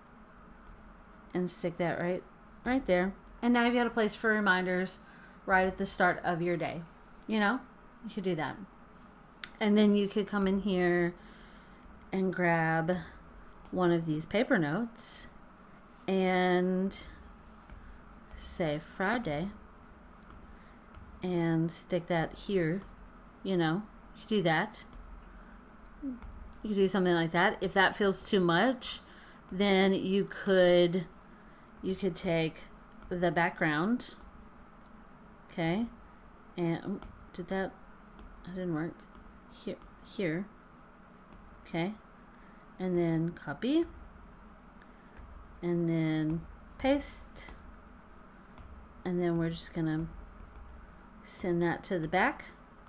and stick that right there. And now you've got a place for reminders right at the start of your day. You know, you could do that. And then you could come in here and grab one of these paper notes and say Friday and stick that here. You know, you could do that. You could do something like that. If that feels too much, then you could take the background. Okay, and did that didn't work. Here. Okay, and then copy, and then paste, and then we're just gonna send that to the back,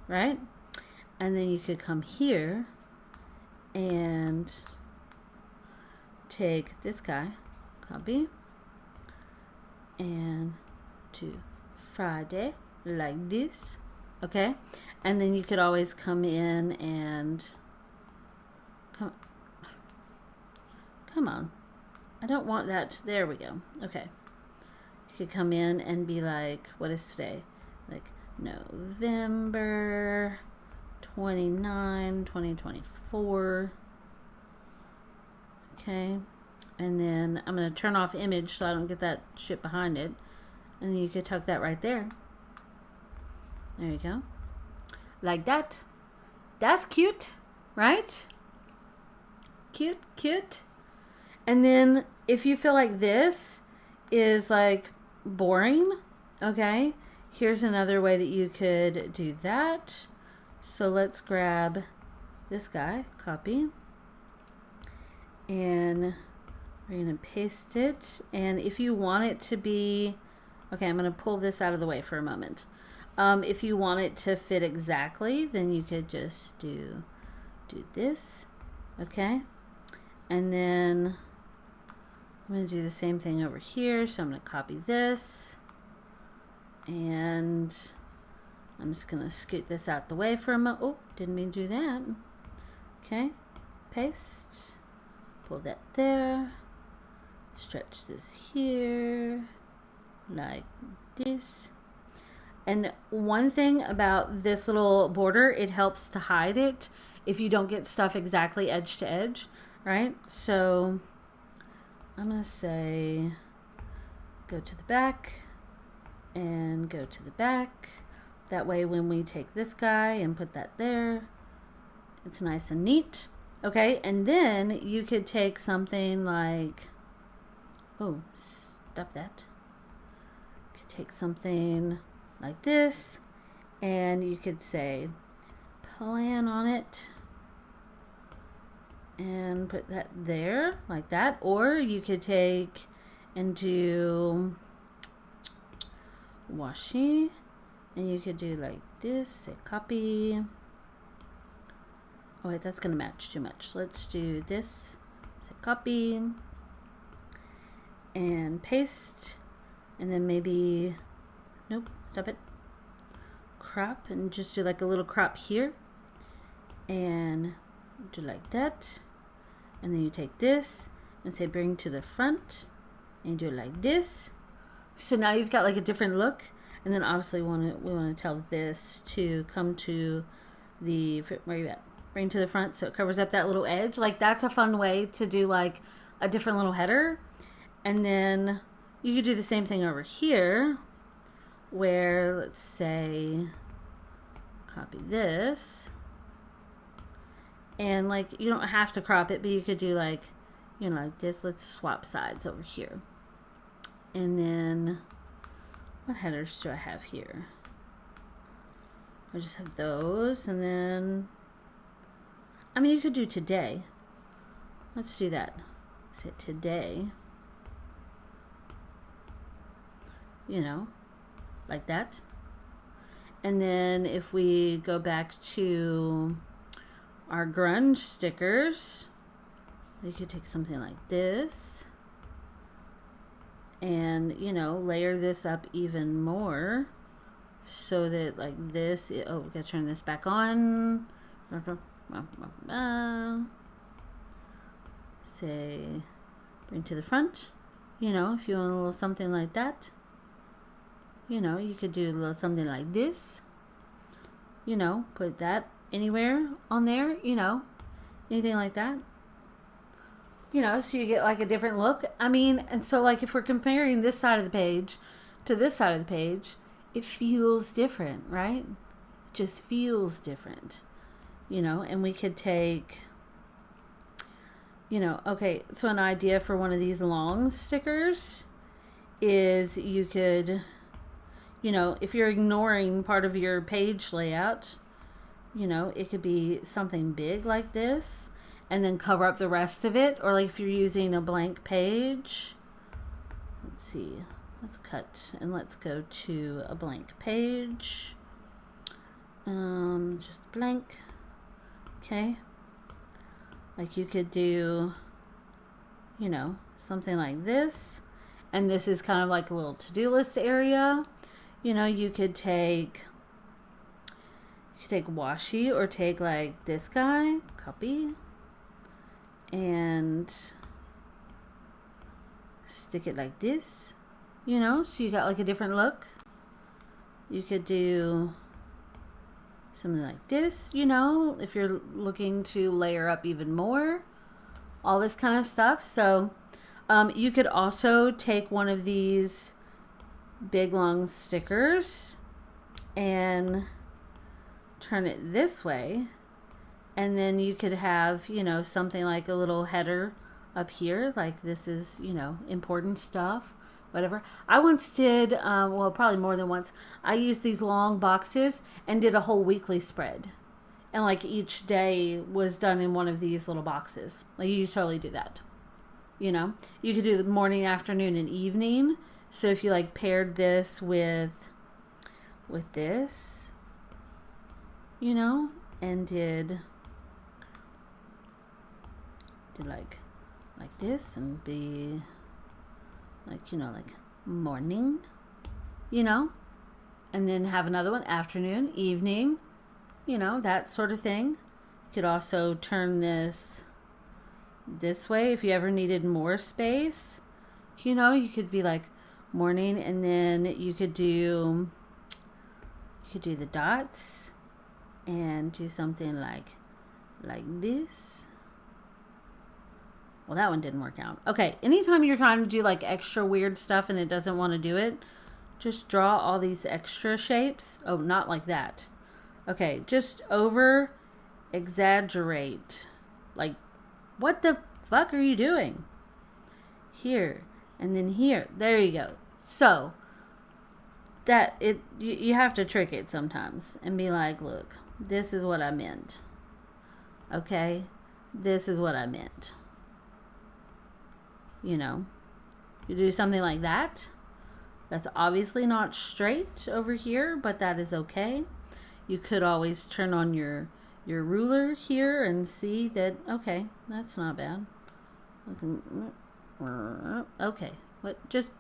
right? And then you could come here and take this guy, copy, and to Friday like this. Okay, and then you could always come in and come on, I don't want that. There we go. Okay, you could come in and be like, what is today? Like November 29, 2024. Okay, and then I'm going to turn off image so I don't get that shit behind it. And then you could tuck that right there. There you go. Like that. That's cute, right? Cute. And then if you feel like this is like boring, okay, here's another way that you could do that. So let's grab this guy, copy, and we're going to paste it. And if you want it to be, okay, I'm going to pull this out of the way for a moment. If you want it to fit exactly, then you could just do this, okay? And then I'm going to do the same thing over here. So I'm going to copy this, and I'm just going to scoot this out the way for a moment. Oh, didn't mean to do that. Okay, paste, pull that there, stretch this here, like this. And one thing about this little border, it helps to hide it if you don't get stuff exactly edge to edge, right? So I'm going to say go to the back and go to the back. That way when we take this guy and put that there, it's nice and neat. Okay, and then you could take something like, oh, stop that. take something like this, and you could say plan on it and put that there like that. Or you could take and do washi, and you could do like this, say copy. Oh wait, that's gonna match too much. Let's do this, say copy and paste, and then maybe, nope, stop it, crop, and just do like a little crop here and do like that. And then you take this and say bring to the front and do it like this. So now you've got like a different look. And then obviously we want to tell this to come to the, where you at? Bring to the front, so it covers up that little edge. Like that's a fun way to do like a different little header. And then you could do the same thing over here where, let's say, copy this. And like, you don't have to crop it, but you could do like, you know, like this. Let's swap sides over here. And then what headers do I have here? I just have those. And then, I mean, you could do today. Let's do that. Say today. You know, like that. And then if we go back to our grunge stickers, we could take something like this and, you know, layer this up even more so that like this, oh, we gotta turn this back on. Say bring to the front. You know, if you want a little something like that, you know, you could do a little something like this, you know, put that anywhere on there, you know, anything like that, you know, so you get like a different look. I mean, and so like if we're comparing this side of the page to this side of the page, it feels different, right? It just feels different, you know. And we could take, you know, okay, so an idea for one of these long stickers is you could, you know, if you're ignoring part of your page layout, you know, it could be something big like this and then cover up the rest of it. Or like if you're using a blank page, let's see, let's cut and let's go to a blank page. Just blank. Okay. Like you could do, you know, something like this. And this is kind of like a little to-do list area. You know, you could take washi or take like this guy, copy, and stick it like this, you know, so you got like a different look. You could do something like this, you know, if you're looking to layer up even more, all this kind of stuff. So you could also take one of these big long stickers and turn it this way, and then you could have, you know, something like a little header up here, like this is, you know, important stuff, whatever. I once did, well, probably more than once, I used these long boxes and did a whole weekly spread, and like each day was done in one of these little boxes. Like you totally do that, you know. You could do the morning, afternoon, and evening. So if you like paired this with this, you know, and did like this and be like, you know, like morning, you know, and then have another one afternoon, evening, you know, that sort of thing. You could also turn this way if you ever needed more space, you know. You could be like morning, and then you could do the dots and do something like this. Well, that one didn't work out. Okay, anytime you're trying to do like extra weird stuff and it doesn't want to do it, just draw all these extra shapes. Oh, not like that. Okay, just over exaggerate. Like, what the fuck are you doing? Here, and then here. There you go. So, that you have to trick it sometimes and be like, look, this is what I meant. Okay? This is what I meant. You know, you do something like that. That's obviously not straight over here, but that is okay. You could always turn on your ruler here and see that, okay, that's not bad. Okay. Just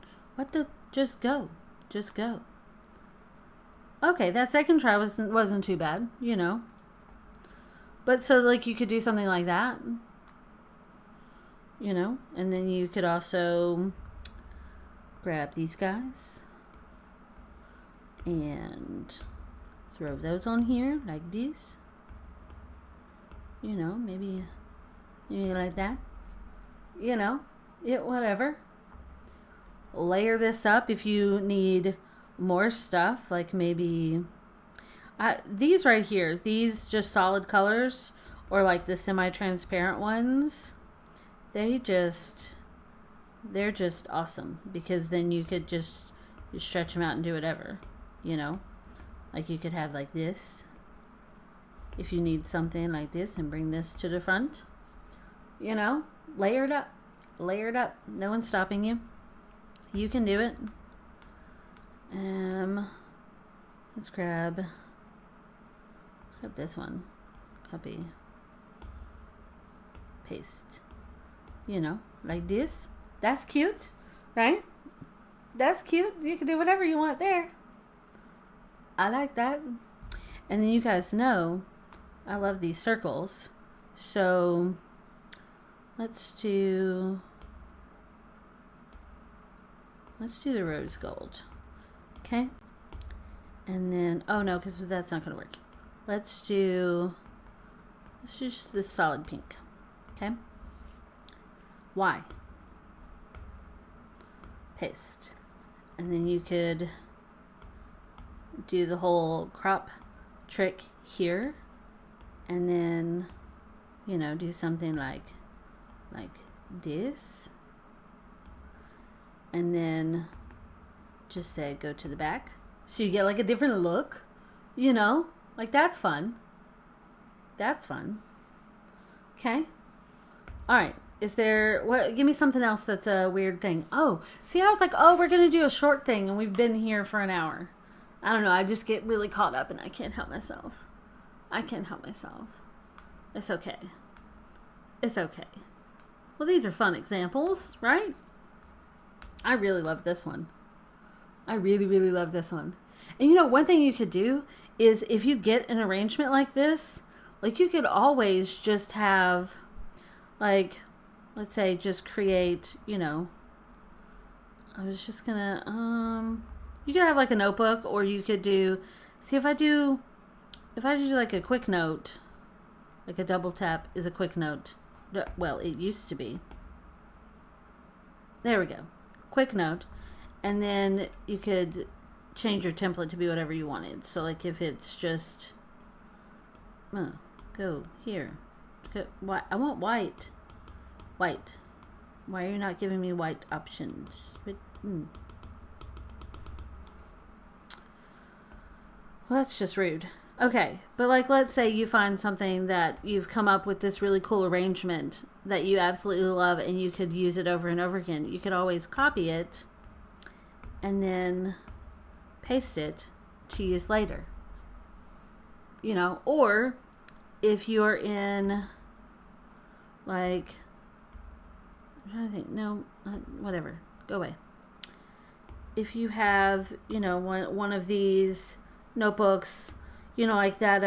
go. Just go. Okay, that second try wasn't too bad, you know. But so like you could do something like that. You know, and then you could also grab these guys and throw those on here like this. You know, maybe like that. You know, whatever. Layer this up if you need more stuff, like maybe these right here, these just solid colors, or like the semi-transparent ones. They're just awesome, because then you could just stretch them out and do whatever, you know, like you could have like this if you need something like this, and bring this to the front, you know, layered up, no one's stopping you. You can do it. Let's grab this one, copy, paste. You know, like this. That's cute, right? That's cute. You can do whatever you want there. I like that. And then you guys know I love these circles. So let's do the rose gold. Okay? And then, oh no, because that's not going to work. Let's do this solid pink. Okay? Y. Paste. And then you could do the whole crop trick here, and then, you know, do something like this, and then just say go to the back, so you get like a different look, you know, like that's fun. Okay. All right. Is there, what? Give me something else that's a weird thing. Oh, see, I was like, oh, we're going to do a short thing, and we've been here for an hour. I don't know. I just get really caught up, and I can't help myself. It's okay. Well, these are fun examples, right? I really love this one. I really, really love this one. And you know, one thing you could do is, if you get an arrangement like this, like you could always just have, like, let's say just create, you know, I was just gonna, you could have like a notebook, or you could do, see if I do like a quick note, like a double tap is a quick note. Well, it used to be. There we go. Quick note. And then you could change your template to be whatever you wanted. So like if it's just, go here. Go, I want white. White. Why are you not giving me white options? Well, that's just rude. Okay, but like, let's say you find something that you've come up with, this really cool arrangement that you absolutely love, and you could use it over and over again. You could always copy it and then paste it to use later. You know, or if you're in, like, I'm trying to think, no, whatever, go away. If you have, you know, one of these notebooks, you know, like that,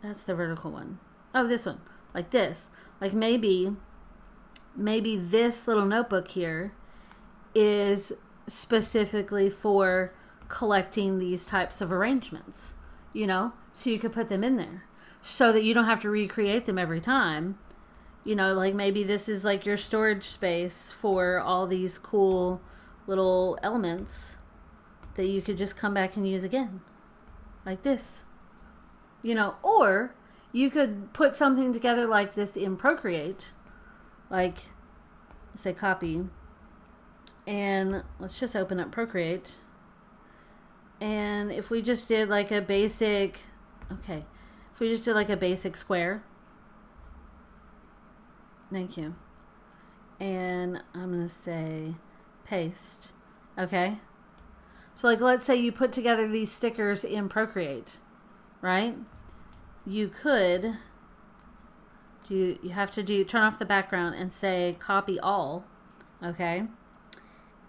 that's the vertical one. Oh, this one, like this. Like maybe this little notebook here is specifically for collecting these types of arrangements, you know, so you could put them in there so that you don't have to recreate them every time. You know, like maybe this is like your storage space for all these cool little elements that you could just come back and use again. Like this, you know, or you could put something together like this in Procreate, like, let's say copy, and let's just open up Procreate, And if we just did like a basic, okay, if we just did like a basic square, thank you. And I'm going to say paste. Okay. So like, let's say you put together these stickers in Procreate, right? You could do, you have to do, turn off the background and say copy all. Okay.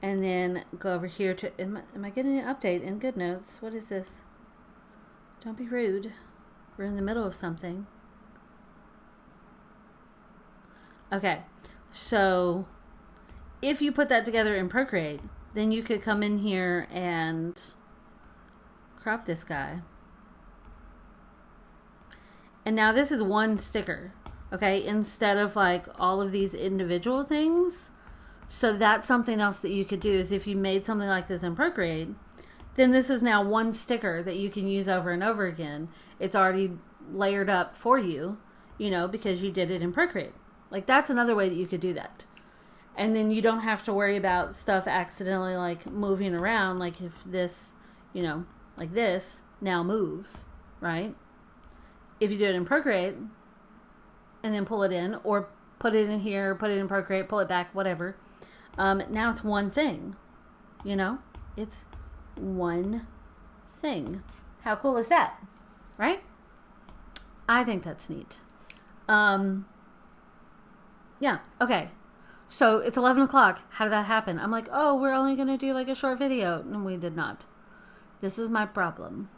And then go over here to, am I getting an update in GoodNotes? What is this? Don't be rude. We're in the middle of something. Okay. So if you put that together in Procreate, then you could come in here and crop this guy. And now this is one sticker, okay? Instead of like all of these individual things. So that's something else that you could do is if you made something like this in Procreate, then this is now one sticker that you can use over and over again. It's already layered up for you, you know, because you did it in Procreate. Like that's another way that you could do that. And then you don't have to worry about stuff accidentally like moving around. Like if this, you know, like this now moves, right? If you do it in Procreate and then pull it in or put it in here, put it in Procreate, pull it back, whatever. Now it's one thing, you know, it's one thing. How cool is that? Right? I think that's neat. Yeah. Okay. So it's 11 o'clock. How did that happen? I'm like, oh, we're only going to do like a short video. No, we did not. This is my problem.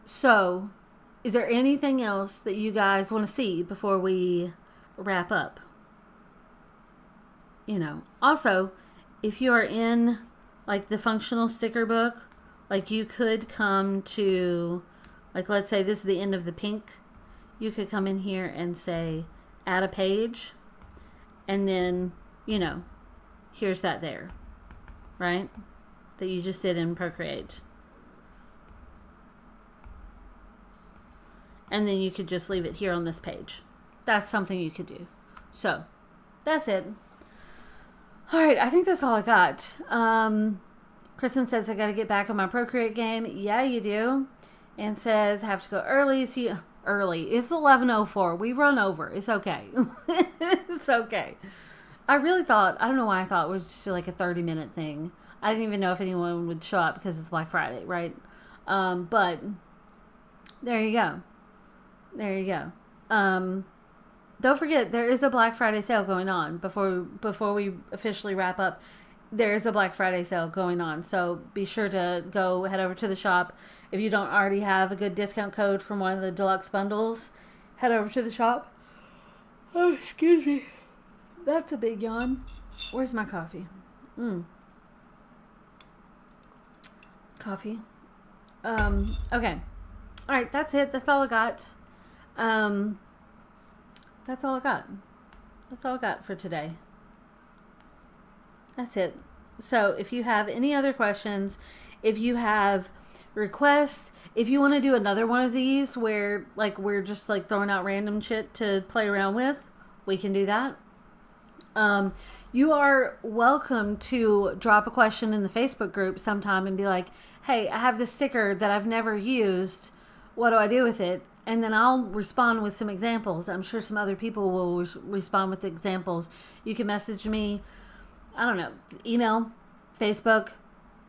So is there anything else that you guys want to see before we wrap up? You know, also, if you are in like the functional sticker book, like you could come to, like, let's say this is the end of the pink. You could come in here and say, add a page. And then, you know, here's that there, right? That you just did in Procreate. And then you could just leave it here on this page. That's something you could do. So, that's it. All right, I think that's all I got. Kristen says, I got to get back on my Procreate game. Yeah, you do. And says, I have to go early. See, early. It's 11:04. We run over. It's okay. It's okay. I really thought, I don't know why I thought it was just like a 30-minute thing. I didn't even know if anyone would show up because it's Black Friday, right? But there you go. There you go. Don't forget, there is a Black Friday sale going on. Before we officially wrap up, there is a Black Friday sale going on. So be sure to head over to the shop. If you don't already have a good discount code from one of the deluxe bundles, head over to the shop. Oh, excuse me. That's a big yawn. Where's my coffee? Coffee. Okay. All right, that's it. That's all I got. That's all I got. That's all I got for today. That's it. So if you have any other questions, if you have requests, if you want to do another one of these where like we're just like throwing out random shit to play around with, we can do that. You are welcome to drop a question in the Facebook group sometime and be like, hey, I have this sticker that I've never used. What do I do with it? And then I'll respond with some examples. I'm sure some other people will respond with examples. You can message me, I don't know, email, Facebook,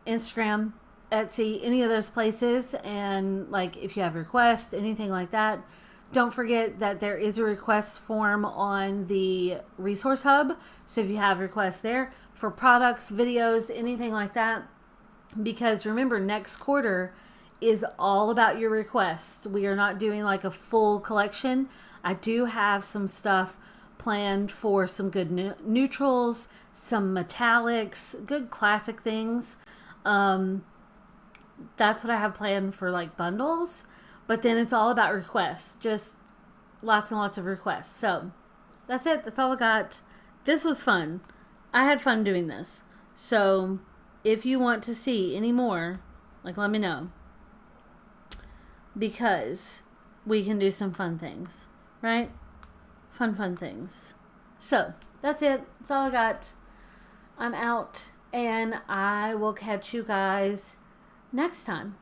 Instagram, Etsy, any of those places. And like if you have requests, anything like that, don't forget that there is a request form on the Resource Hub. So if you have requests there for products, videos, anything like that, because remember, next quarter is all about your requests. We are not doing like a full collection. I do have some stuff planned for some good neutrals, some metallics, good classic things. That's what I have planned for like bundles. But then it's all about requests. Just lots and lots of requests. So that's it. That's all I got. This was fun. I had fun doing this. So if you want to see any more, like let me know. Because we can do some fun things, right? Fun things. So that's it. That's all I got. I'm out. And I will catch you guys next time.